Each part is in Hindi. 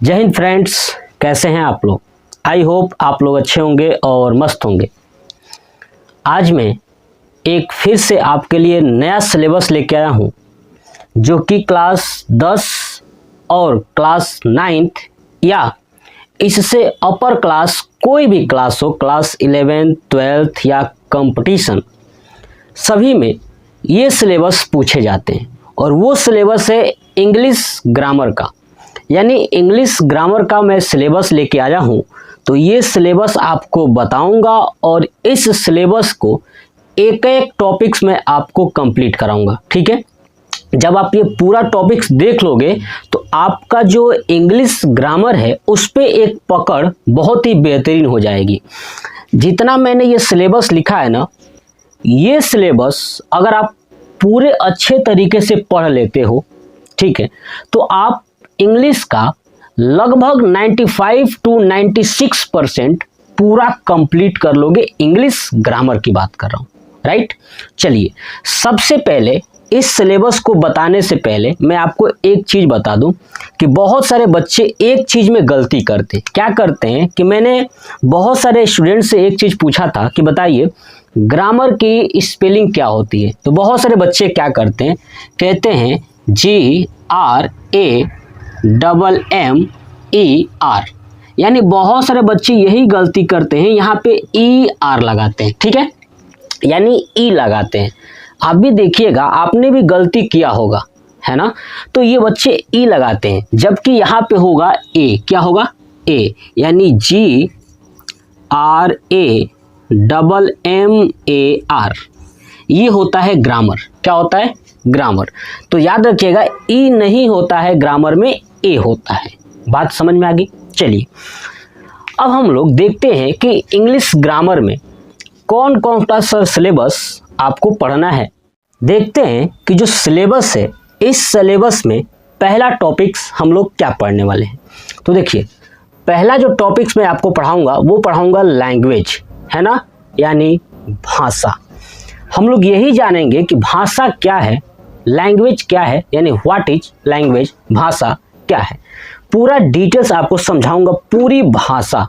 जय हिंद फ्रेंड्स, कैसे हैं आप लोग। आई होप आप लोग अच्छे होंगे और मस्त होंगे। आज मैं एक फिर से आपके लिए नया सिलेबस लेके आया हूँ जो कि क्लास 10 और क्लास 9th या इससे अपर क्लास कोई भी क्लास हो, क्लास 11th 12th या कंपटीशन, सभी में ये सिलेबस पूछे जाते हैं। और वो सिलेबस है इंग्लिश ग्रामर का, यानी इंग्लिश ग्रामर का मैं सिलेबस लेके आया हूँ। तो ये सिलेबस आपको बताऊंगा और इस सिलेबस को एक एक टॉपिक्स में आपको कंप्लीट कराऊंगा। ठीक है, जब आप ये पूरा टॉपिक्स देख लोगे तो आपका जो इंग्लिश ग्रामर है उस पे एक पकड़ बहुत ही बेहतरीन हो जाएगी। जितना मैंने ये सिलेबस लिखा है ना, ये सिलेबस अगर आप पूरे अच्छे तरीके से पढ़ लेते हो, ठीक है, तो आप इंग्लिश का लगभग 95 to 96% पूरा कंप्लीट कर लोगे। इंग्लिश ग्रामर की बात कर रहा हूँ, राइट। चलिए, सबसे पहले इस सिलेबस को बताने से पहले मैं आपको एक चीज़ बता दूं कि बहुत सारे बच्चे एक चीज़ में गलती करते हैं। क्या करते हैं कि मैंने बहुत सारे स्टूडेंट से एक चीज़ पूछा था कि बताइए ग्रामर की स्पेलिंग क्या होती है। तो बहुत सारे बच्चे क्या करते हैं, कहते हैं GRAMMER, यानी बहुत सारे बच्चे यही गलती करते हैं, यहाँ पे ER लगाते हैं। ठीक है, यानी ई लगाते हैं। आप भी देखिएगा, आपने भी गलती किया होगा, है ना। तो ये बच्चे ई लगाते हैं, जबकि यहाँ पे होगा ए। क्या होगा? ए, यानी GRAMMER। ये होता है ग्रामर। क्या होता है? ग्रामर। तो याद रखिएगा, ई नहीं होता है ग्रामर में, ए होता है। बात समझ में आ गई। चलिए, अब हम लोग देखते हैं कि इंग्लिश ग्रामर में कौन कौन सा सिलेबस आपको पढ़ना है। देखते हैं कि जो सिलेबस है, इस सिलेबस में पहला टॉपिक्स हम लोग क्या पढ़ने वाले हैं। तो देखिए, पहला जो टॉपिक्स मैं आपको पढ़ाऊंगा वो पढ़ाऊंगा लैंग्वेज, है ना, यानी भाषा। हम लोग यही जानेंगे कि भाषा क्या है, लैंग्वेज क्या है, यानी व्हाट इज लैंग्वेज, भाषा क्या है। पूरा डिटेल्स आपको समझाऊंगा, पूरी भाषा।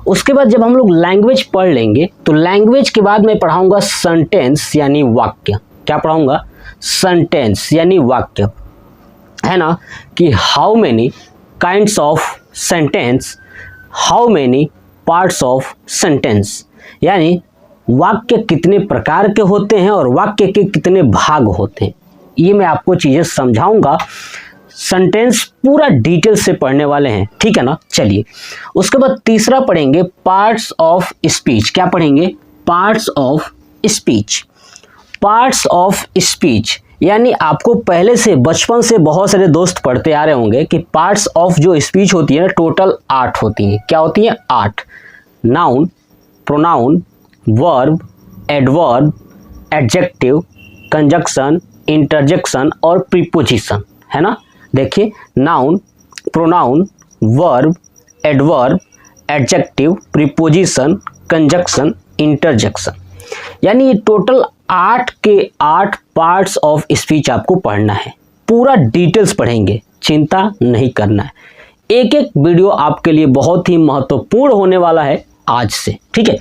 उसके बाद जब हम लोग लैंग्वेज पढ़ लेंगे तो लैंग्वेज के बाद मैं पढ़ाऊंगा सेंटेंस यानी वाक्य। क्या पढ़ाऊंगा? सेंटेंस यानी वाक्य, है ना, कि how many kinds of sentence, how many parts of sentence, यानी वाक्य कितने प्रकार के होते हैं और वाक्य के कितने भाग होते हैं। ये मैं आपको चीज़ें समझाऊंगा। सेंटेंस पूरा डिटेल से पढ़ने वाले हैं, ठीक है ना। चलिए, उसके बाद तीसरा पढ़ेंगे पार्ट्स ऑफ स्पीच। क्या पढ़ेंगे? Parts of speech. Parts of speech यानी आपको पहले से बचपन से बहुत सारे दोस्त पढ़ते आ रहे होंगे कि पार्ट्स ऑफ जो स्पीच होती है ना, टोटल 8 होती हैं। क्या होती हैं? 8। Noun, pronoun, verb, adverb, adjective, conjunction, interjection और प्रीपोजिशन, है ना। देखिए, noun, pronoun, verb, adverb, adjective, preposition, conjunction, interjection, यानी ये टोटल 8 के 8 पार्ट्स ऑफ स्पीच आपको पढ़ना है। पूरा डिटेल्स पढ़ेंगे, चिंता नहीं करना है। एक एक वीडियो आपके लिए बहुत ही महत्वपूर्ण होने वाला है आज से, ठीक है।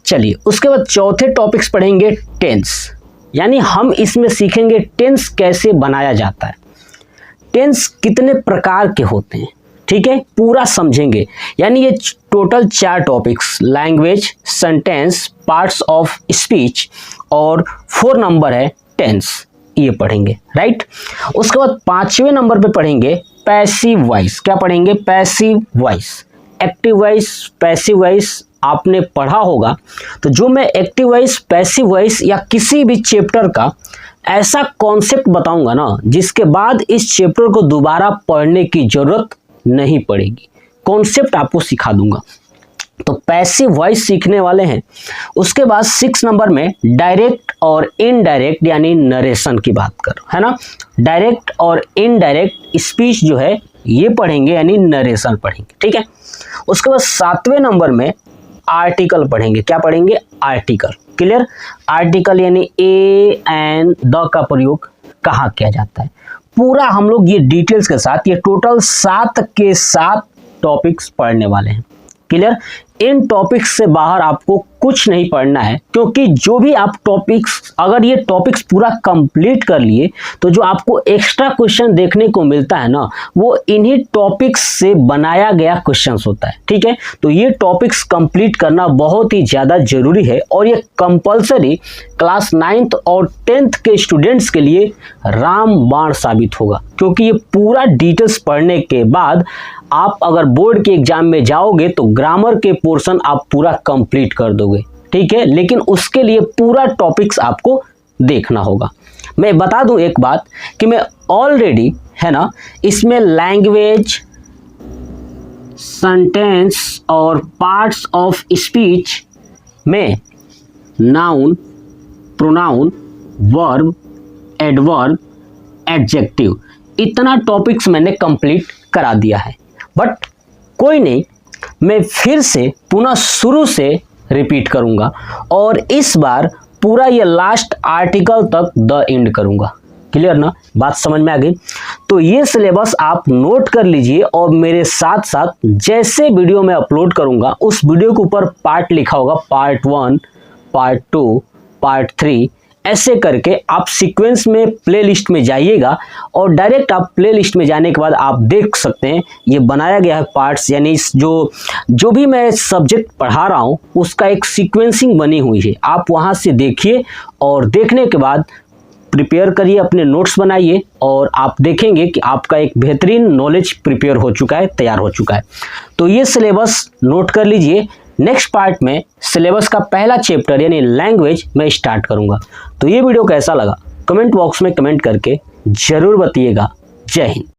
चलिए, उसके बाद चौथे टॉपिक्स पढ़ेंगे टेंस, यानी हम इसमें सीखेंगे टेंस कैसे बनाया जाता है, टेंस कितने प्रकार के होते हैं, ठीक है, पूरा समझेंगे। यानी ये total 4 topics, language, sentence, parts of speech और 4 नंबर है टेंस, ये पढ़ेंगे, राइट। उसके बाद 5वें नंबर पे पढ़ेंगे पैसिव वॉइस। क्या पढ़ेंगे? Passive voice. Active voice, passive voice आपने पढ़ा होगा। तो जो मैं एक्टिव वॉइस, पैसिव वॉइस या किसी भी चैप्टर का ऐसा कॉन्सेप्ट बताऊंगा ना, जिसके बाद इस चैप्टर को दोबारा पढ़ने की जरूरत नहीं पड़ेगी। कॉन्सेप्ट आपको सिखा दूंगा। तो पैसिव वॉइस सीखने वाले हैं। उसके बाद 6 नंबर में डायरेक्ट और इनडायरेक्ट यानी नरेशन की बात करो, है ना। डायरेक्ट और इनडायरेक्ट स्पीच जो है ये पढ़ेंगे, यानी नरेशन पढ़ेंगे, ठीक है। उसके बाद 7वें नंबर में आर्टिकल पढ़ेंगे। क्या पढ़ेंगे? आर्टिकल। क्लियर? आर्टिकल यानी ए एंड द का प्रयोग कहाँ किया जाता है, पूरा हम लोग ये डिटेल्स के साथ, ये टोटल 7 के 7 टॉपिक्स पढ़ने वाले हैं। क्लियर? इन टॉपिक्स से बाहर आपको कुछ नहीं पढ़ना है, क्योंकि जो भी आप टॉपिक्स, अगर ये टॉपिक्स पूरा कंप्लीट कर लिए तो जो आपको एक्स्ट्रा क्वेश्चन देखने को मिलता है ना, वो इन्हीं टॉपिक्स से बनाया गया क्वेश्चंस होता है। ठीक है, तो ये टॉपिक्स कंप्लीट करना बहुत ही ज़्यादा जरूरी है और ये कंपलसरी क्लास 9th और 10th के स्टूडेंट्स के लिए रामबाण साबित होगा, क्योंकि ये पूरा डिटेल्स पढ़ने के बाद आप अगर बोर्ड के एग्जाम में जाओगे तो ग्रामर के पोर्शन आप पूरा कंप्लीट कर दोगे। ठीक है, लेकिन उसके लिए पूरा टॉपिक्स आपको देखना होगा। मैं बता दूं एक बात कि मैं ऑलरेडी, है ना, इसमें लैंग्वेज, सेंटेंस और पार्ट्स ऑफ स्पीच में noun, pronoun, verb, adverb, adjective, इतना टॉपिक्स मैंने कंप्लीट करा दिया है। बट कोई नहीं, मैं फिर से पुनः शुरू से रिपीट करूंगा और इस बार पूरा ये लास्ट आर्टिकल तक द एंड करूंगा। क्लियर ना? बात समझ में आ गई? तो ये सिलेबस आप नोट कर लीजिए और मेरे साथ साथ जैसे वीडियो में अपलोड करूंगा उस वीडियो के ऊपर पार्ट लिखा होगा, पार्ट 1, पार्ट 2, पार्ट 3, ऐसे करके आप सीक्वेंस में प्लेलिस्ट में जाइएगा और डायरेक्ट आप प्लेलिस्ट में जाने के बाद आप देख सकते हैं ये बनाया गया है पार्ट्स, यानी जो भी मैं सब्जेक्ट पढ़ा रहा हूँ उसका एक सीक्वेंसिंग बनी हुई है। आप वहाँ से देखिए और देखने के बाद प्रिपेयर करिए, अपने नोट्स बनाइए और आप देखेंगे कि आपका एक बेहतरीन नॉलेज प्रिपेयर हो चुका है, तैयार हो चुका है। तो ये सिलेबस नोट कर लीजिए। नेक्स्ट पार्ट में सिलेबस का पहला चैप्टर यानी लैंग्वेज मैं स्टार्ट करूंगा। तो ये वीडियो कैसा लगा कमेंट बॉक्स में कमेंट करके जरूर बताइएगा। जय हिंद।